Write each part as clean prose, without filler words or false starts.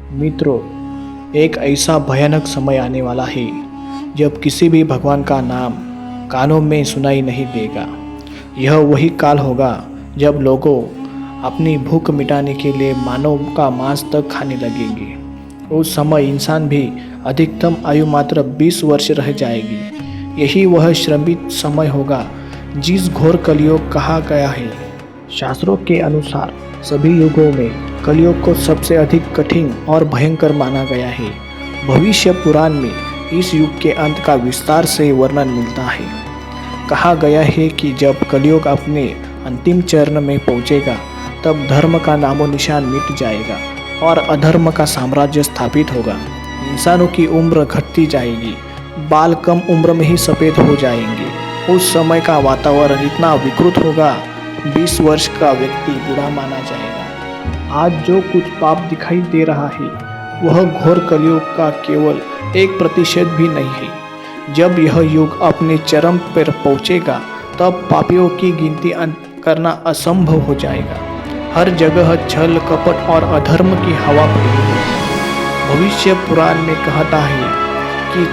मित्रों, एक ऐसा भयानक समय आने वाला है जब किसी भी भगवान का नाम कानों में सुनाई नहीं देगा। यह वही काल होगा जब लोगों अपनी भूख मिटाने के लिए मानव का मांस तक खाने लगेंगे। उस समय इंसान भी अधिकतम आयु मात्र 20 वर्ष रह जाएगी। यही वह श्रमित समय होगा जिस घोर कलयुग कहा गया है। शास्त्रों के अनुसार सभी युगों में कलयुग को सबसे अधिक कठिन और भयंकर माना गया है। भविष्य पुराण में इस युग के अंत का विस्तार से वर्णन मिलता है। कहा गया है कि जब कलयुग अपने अंतिम चरण में पहुंचेगा तब धर्म का नामो निशान मिट जाएगा और अधर्म का साम्राज्य स्थापित होगा। इंसानों की उम्र घटती जाएगी, बाल कम उम्र में ही सफ़ेद हो जाएंगे। उस समय का वातावरण इतना विकृत होगा, 20 वर्ष का व्यक्ति बूढ़ा माना जाएगा। आज जो कुछ पाप दिखाई दे रहा है वह घोर कलयुग का केवल 1% भी नहीं है। जब यह युग अपने चरम पर पहुंचेगा तब पापियों की गिनती करना असंभव हो जाएगा। हर जगह छल कपट और अधर्म की हवा फैलेगी। भविष्य पुराण में कहता है कि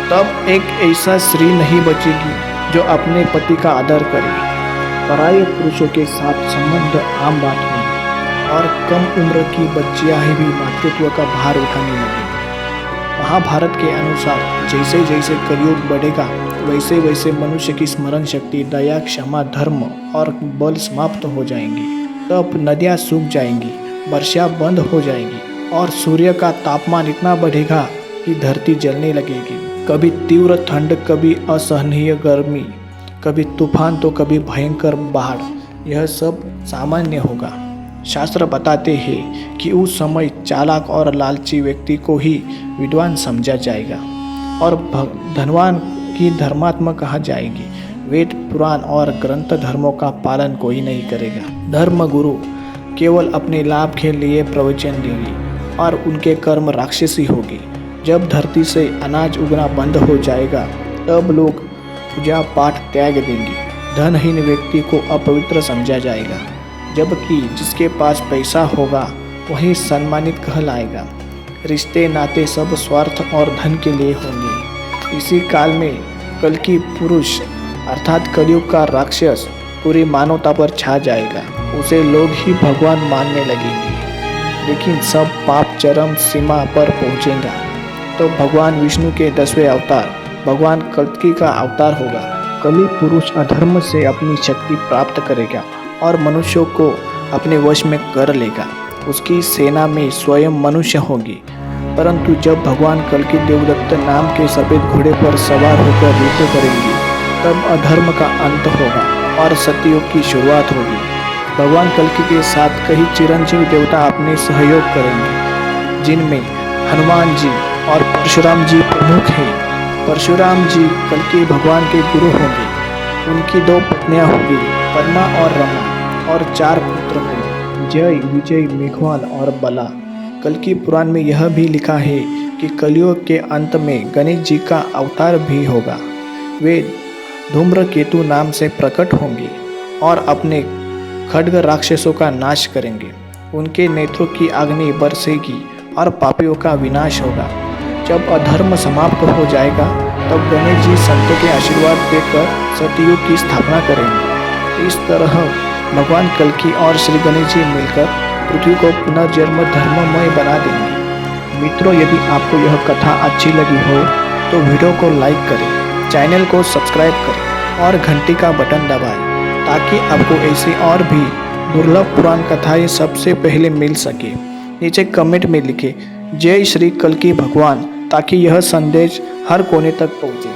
तब एक ऐसा स्त्री नहीं बचेगी जो अपने पति का आदर करे। पराये पुरुषों के साथ संबंध आम बात होगी और कम उम्र की बच्चियां भी मातृत्व का भार उठाने लगेंगी। महाभारत के अनुसार जैसे जैसे कलयुग बढ़ेगा वैसे वैसे मनुष्य की स्मरण शक्ति, दया, क्षमा, धर्म और बल समाप्त हो जाएंगी। तब नदियाँ सूख जाएंगी, वर्षा बंद हो जाएगी और सूर्य का तापमान इतना बढ़ेगा कि धरती जलने लगेगी। कभी तीव्र ठंड, कभी असहनीय गर्मी, कभी तूफान तो कभी भयंकर बाढ़, यह सब सामान्य होगा। शास्त्र बताते हैं कि उस समय चालाक और लालची व्यक्ति को ही विद्वान समझा जाएगा और धनवान की धर्मात्मा कहा जाएगी। वेद, पुराण और ग्रंथ धर्मों का पालन कोई नहीं करेगा। धर्म गुरु केवल अपने लाभ के लिए प्रवचन देंगे और उनके कर्म राक्षसी होगी। जब धरती से अनाज उगना बंद हो जाएगा तब लोग पूजा पाठ त्याग देंगे। धनहीन व्यक्ति को अपवित्र समझा जाएगा, जबकि जिसके पास पैसा होगा वही सम्मानित कहलाएगा। रिश्ते नाते सब स्वार्थ और धन के लिए होंगे। इसी काल में कल्कि पुरुष अर्थात कलयुग का राक्षस पूरी मानवता पर छा जाएगा। उसे लोग ही भगवान मानने लगेंगे। लेकिन सब पाप चरम सीमा पर पहुंचेगा तो भगवान विष्णु के 10वें अवतार भगवान कल्कि का अवतार होगा। कलि पुरुष अधर्म से अपनी शक्ति प्राप्त करेगा और मनुष्यों को अपने वश में कर लेगा। उसकी सेना में स्वयं मनुष्य होंगे। परंतु जब भगवान कल्कि देवदत्त नाम के सफ़ेद घोड़े पर सवार होकर युद्ध करेंगे तब अधर्म का अंत होगा और सत्ययुग की शुरुआत होगी। भगवान कल्कि के साथ कई चिरंजीव देवता अपने सहयोग करेंगे, जिनमें हनुमान जी और परशुराम जी प्रमुख हैं। परशुराम जी कल्कि भगवान के गुरु होंगे। उनकी 2 पत्नियां होंगी, पद्मा और रमा, और 4 पुत्र होंगे, जय, विजय, मेघवाल और बला। कल्कि पुराण में यह भी लिखा है कि कलयुग के अंत में गणेश जी का अवतार भी होगा। वे धूम्रकेतु नाम से प्रकट होंगे और अपने खड्ग राक्षसों का नाश करेंगे। उनके नेत्रों की अग्नि बरसेगी और पापियों का विनाश होगा। जब अधर्म समाप्त हो जाएगा तब गणेश जी संतों के आशीर्वाद देकर सतयुग की स्थापना करेंगे। इस तरह भगवान कल्कि और श्री गणेश जी मिलकर पृथ्वी को पुनर्जन्म धर्ममय बना देंगे। मित्रों, यदि आपको यह कथा अच्छी लगी हो तो वीडियो को लाइक करें, चैनल को सब्सक्राइब करें और घंटी का बटन दबाएं ताकि आपको ऐसी और भी दुर्लभ पुराण कथाएं सबसे पहले मिल सके। नीचे कमेंट में लिखें जय श्री कल्कि भगवान ताकि यह संदेश हर कोने तक पहुँचे।